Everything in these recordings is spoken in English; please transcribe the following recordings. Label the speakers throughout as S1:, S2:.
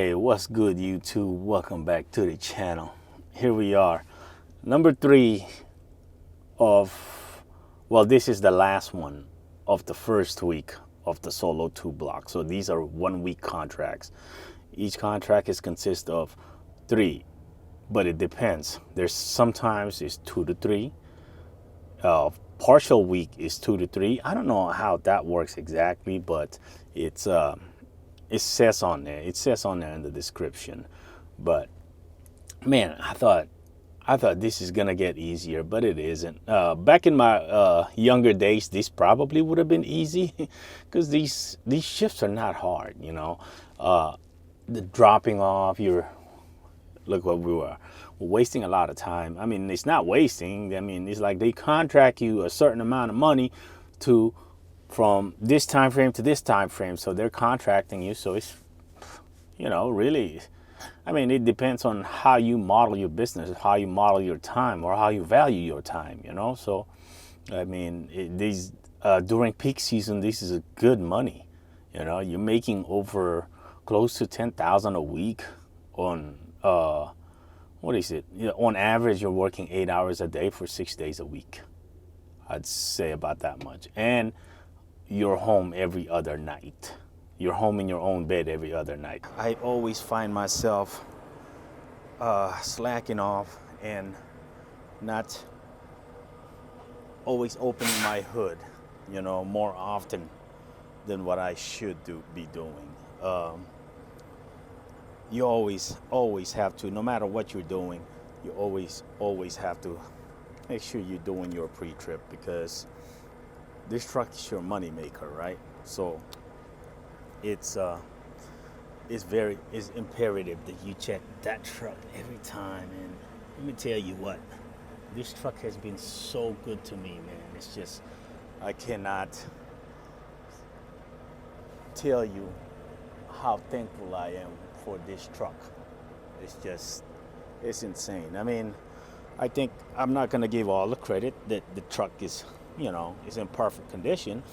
S1: Hey, what's good, YouTube? Welcome back to the channel. Here we are, number 3 of, well, this is the last one of the first week of the solo 2 block. So these are 1-week contracts. Each contract is consist of 3, but it depends. There's sometimes it's 2 to 3. Partial week is 2 to 3. I don't know how that works exactly, but it says on there. It says on there in the description. But man, I thought this is gonna get easier, but it isn't. Back in my younger days, this probably would have been easy, because these shifts are not hard. You know, the dropping off. Look what we're wasting a lot of time. I mean, it's not wasting. I mean, it's like they contract you a certain amount of money from this time frame to this time frame, so they're contracting you. So it's, you know, really, I mean, it depends on how you model your business, how you model your time, or how you value your time, you know. So I mean, during peak season, this is a good money. You know, you're making over close to 10,000 a week on what is it? You know, on average, you're working 8 hours a day for 6 days a week. I'd say about that much. And you're home every other night. You're home in your own bed every other night. I always find myself slacking off and not always opening my hood, you know, more often than what I should be doing. You always have to, no matter what you're doing, you always have to make sure you're doing your pre-trip, because this truck is your money maker, right? So it's imperative that you check that truck every time. And let me tell you what, this truck has been so good to me, man. It's just, I cannot tell you how thankful I am for this truck. It's insane. I mean, I think I'm not gonna give all the credit that the truck is, you know, is in perfect condition.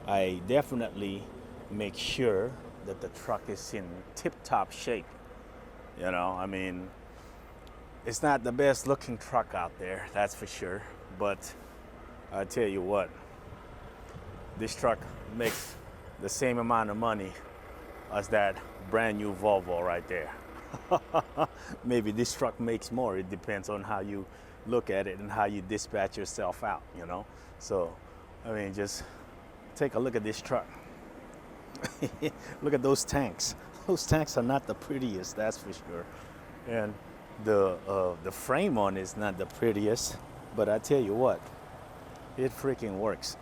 S1: I definitely make sure that the truck is in tip-top shape. You know, I mean, it's not the best looking truck out there, that's for sure. But I tell you what, this truck makes the same amount of money as that brand new Volvo right there. Maybe this truck makes more. It depends on how you look at it and how you dispatch yourself out, you know. So I mean, just take a look at this truck. Look at those tanks. Those tanks are not the prettiest, that's for sure. And the frame on it is not the prettiest, but I tell you what, it freaking works.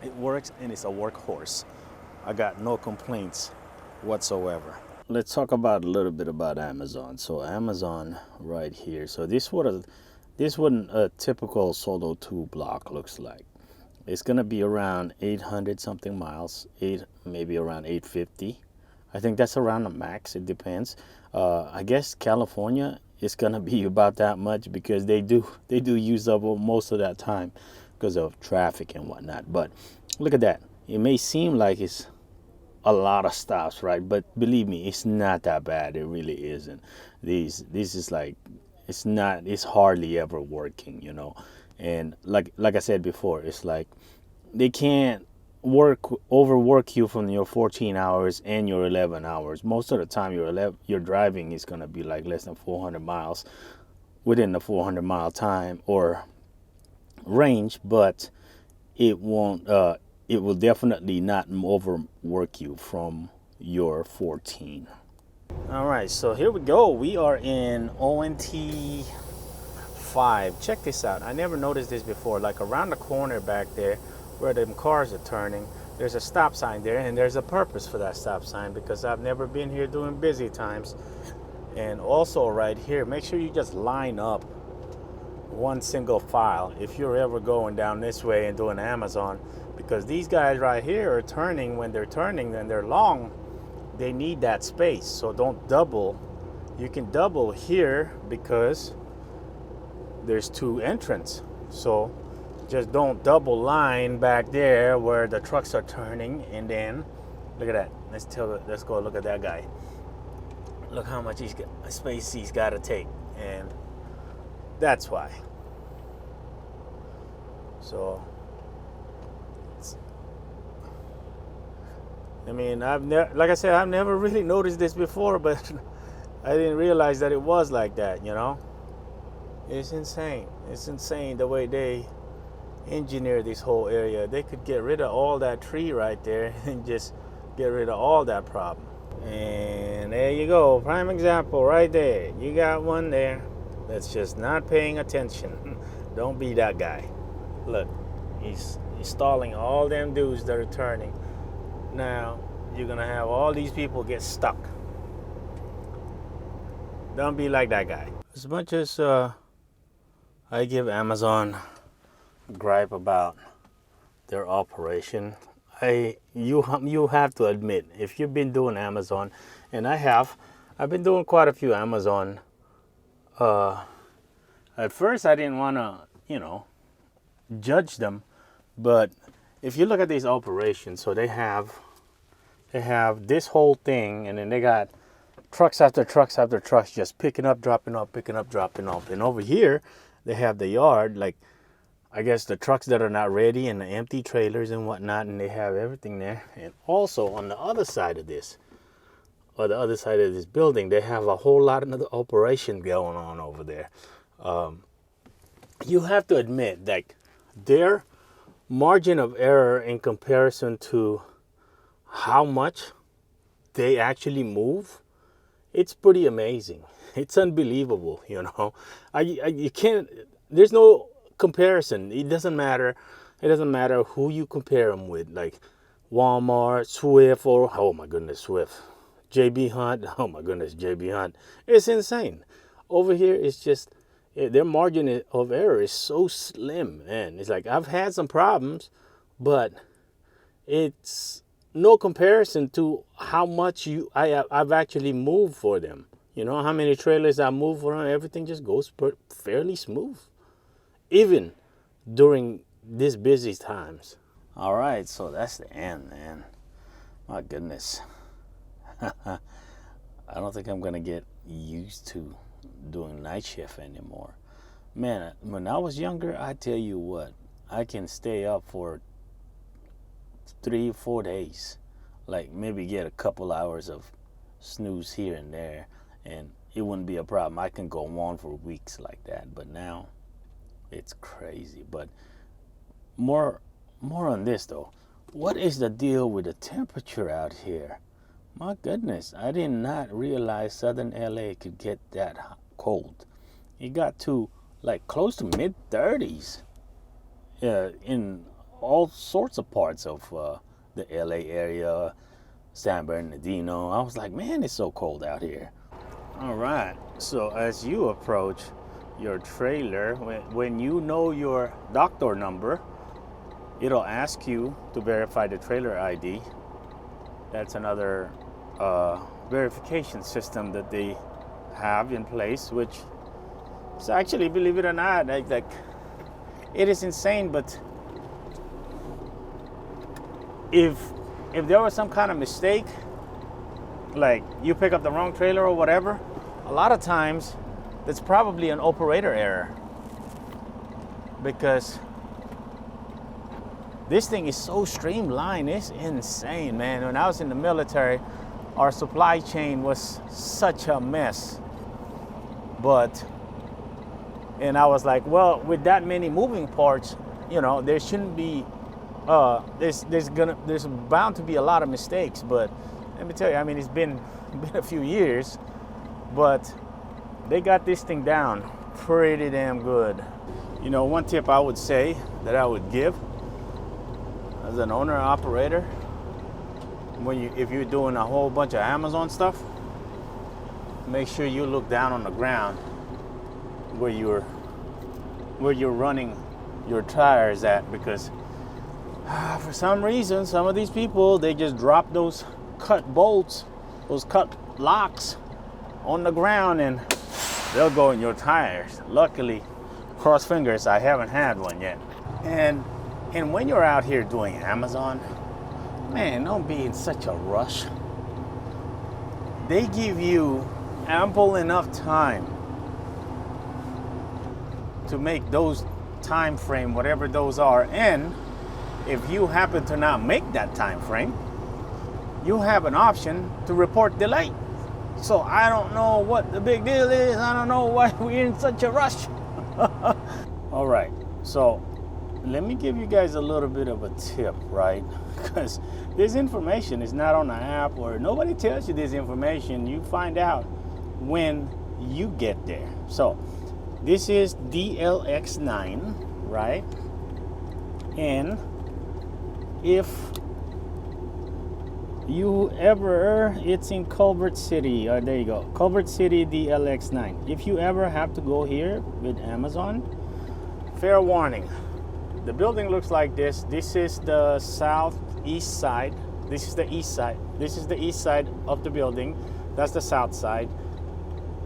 S1: It works, and it's a workhorse. I got no complaints whatsoever. Let's talk about a little bit about Amazon. So Amazon right here. So this what a typical solo 2 block looks like. It's gonna be around 800 something miles, maybe around 850. I think that's around the max. It depends. I guess California is gonna be about that much, because they do use up most of that time because of traffic and whatnot. But look at that. It may seem like it's a lot of stops, right? But believe me, it's not that bad. It really isn't. This is like, it's hardly ever working, you know. And like I said before, it's like they can't overwork you from your 14 hours and your 11 hours. Most of the time your driving is going to be like less than 400 miles within the 400 mile time or range, but it won't it will definitely not overwork you from your 14. All right, so here we go. We are in ONT 5. Check this out. I never noticed this before. Like around the corner back there where them cars are turning, there's a stop sign there, and there's a purpose for that stop sign, because I've never been here during busy times. And also right here, make sure you just line up one single file if you're ever going down this way and doing Amazon, because these guys right here are turning. When they're turning and they're long, they need that space. So don't double. You can double here because there's 2 entrances. So just don't double line back there where the trucks are turning. And then look at that. Let's go look at that guy. look how much space he's got to take, and that's why. So, I mean, like I said, I've never really noticed this before, but I didn't realize that it was like that, you know? It's insane. It's insane the way they engineer this whole area. They could get rid of all that tree right there and just get rid of all that problem. And there you go, prime example right there. You got one there that's just not paying attention. Don't be that guy. Look, he's stalling all them dudes that are turning. Now you're gonna have all these people get stuck. Don't be like that guy. As much as I give Amazon gripe about their operation, you have to admit, if you've been doing Amazon, and I've been doing quite a few Amazon. At first I didn't want to, judge them, but if you look at these operations, so they have this whole thing, and then they got trucks after trucks after trucks just picking up, dropping off, picking up, dropping off. And over here they have the yard, like I guess the trucks that are not ready and the empty trailers and whatnot, and they have everything there. And also on the other side of this, or the other side of this building, they have a whole lot of other operation going on over there. You have to admit, like, their margin of error in comparison to how much they actually move, it's pretty amazing. It's unbelievable, you can't, there's no comparison. It doesn't matter who you compare them with, like Walmart, Swift, or oh my goodness, Swift, JB Hunt, oh my goodness, JB Hunt. It's insane. Over here, it's just, their margin of error is so slim, man. It's like, I've had some problems, but it's no comparison to how much I've actually moved for them. You know how many trailers I move for them? Everything just goes fairly smooth, even during these busy times. All right, so that's the end, man. My goodness. I don't think I'm gonna get used to doing night shift anymore. Man, when I was younger, I tell you what, I can stay up for 3-4 days, like maybe get a couple hours of snooze here and there, and it wouldn't be a problem. I can go on for weeks like that. But now it's crazy. But more on this though. What is the deal with the temperature out here? My goodness, I did not realize southern LA could get that cold. It got to like close to mid-30s in all sorts of parts of the LA area, San Bernardino. I was like, man, it's so cold out here. All right, so as you approach your trailer, when you know your doctor number, it'll ask you to verify the trailer ID. That's another verification system that they have in place, which is actually, believe it or not, like it is insane. But if there was some kind of mistake, like you pick up the wrong trailer or whatever, a lot of times that's probably an operator error, because this thing is so streamlined. It's insane, man. When I was in the military, our supply chain was such a mess. And I was like, well, with that many moving parts, there shouldn't be, there's bound to be a lot of mistakes. But let me tell you, I mean, it's been a few years, but they got this thing down pretty damn good. One tip I would say that I would give as an owner operator, if you're doing a whole bunch of Amazon stuff, make sure you look down on the ground where you're running your tires at, because for some reason, some of these people, they just drop those cut bolts, those cut locks on the ground, and they'll go in your tires. Luckily, cross fingers, I haven't had one yet. And when you're out here doing Amazon, man, don't be in such a rush. They give you ample enough time to make those time frame, whatever those are. And if you happen to not make that time frame, you have an option to report delay. So I don't know what the big deal is. I don't know why we're in such a rush. All right, so let me give you guys a little bit of a tip, right? Because this information is not on the app, or nobody tells you this information. You find out when you get there. So this is DLX9, right? And if you ever, it's in Culver City, there you go, Culver City DLX9. If you ever have to go here with Amazon, fair warning, the building looks like this. This is the southeast side. This is the east side. This is the east side of the building. That's the south side.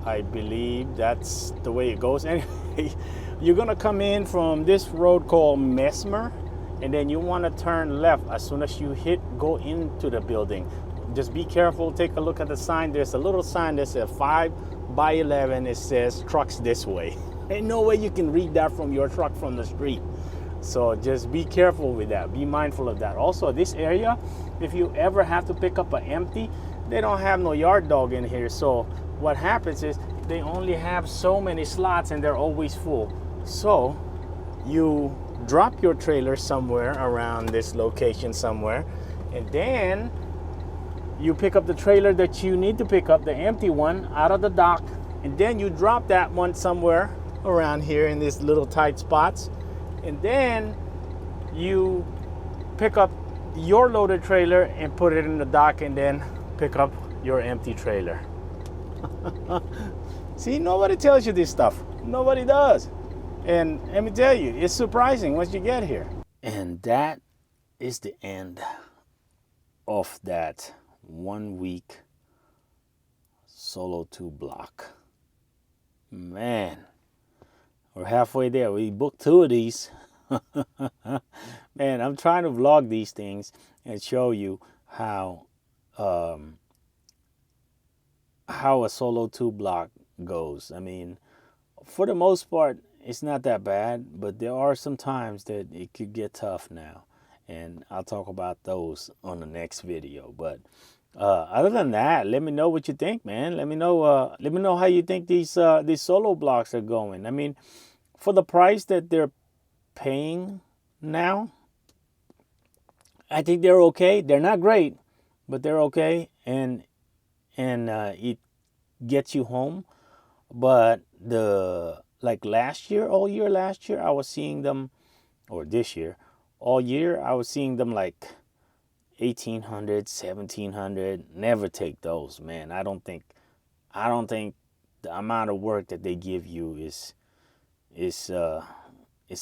S1: I believe that's the way it goes. Anyway, you're gonna come in from this road called Mesmer, and then you want to turn left as soon as you go into the building. Just be careful, take a look at the sign. There's a little sign that says 5x11. It says trucks this way. Ain't no way you can read that from your truck from the street. So just be careful with that. Be mindful of that. Also, this area, if you ever have to pick up an empty, they don't have no yard dog in here. So what happens is they only have so many slots and they're always full. So you drop your trailer somewhere around this location somewhere, and then you pick up the trailer that you need to pick up, the empty one, out of the dock, and then you drop that one somewhere around here in these little tight spots, and then you pick up your loaded trailer and put it in the dock, and then pick up your empty trailer. See, nobody tells you this stuff. Nobody does. And let me tell you, it's surprising once you get here. And that is the end of that 1 week Solo 2 block. Man, we're halfway there. We booked 2 of these. Man, I'm trying to vlog these things and show you how a Solo 2 block goes. I mean, for the most part, it's not that bad, but there are some times that it could get tough now, and I'll talk about those on the next video. But other than that, let me know what you think, man. Let me know how you think these solo blocks are going. I mean, for the price that they're paying now, I think they're okay. They're not great, but they're okay, and it gets you home. But like all year last year, I was seeing them, or this year, all year, I was seeing them like 1,800, 1,700. Never take those, man. I don't think the amount of work that they give you is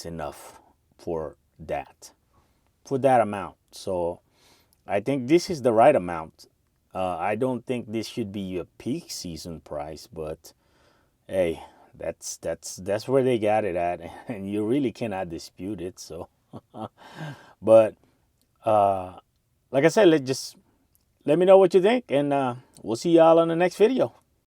S1: enough for that amount. So I think this is the right amount. I don't think this should be a peak season price, but hey, that's where they got it at, and you really cannot dispute it. So, but like I said, let me know what you think, and we'll see y'all on the next video.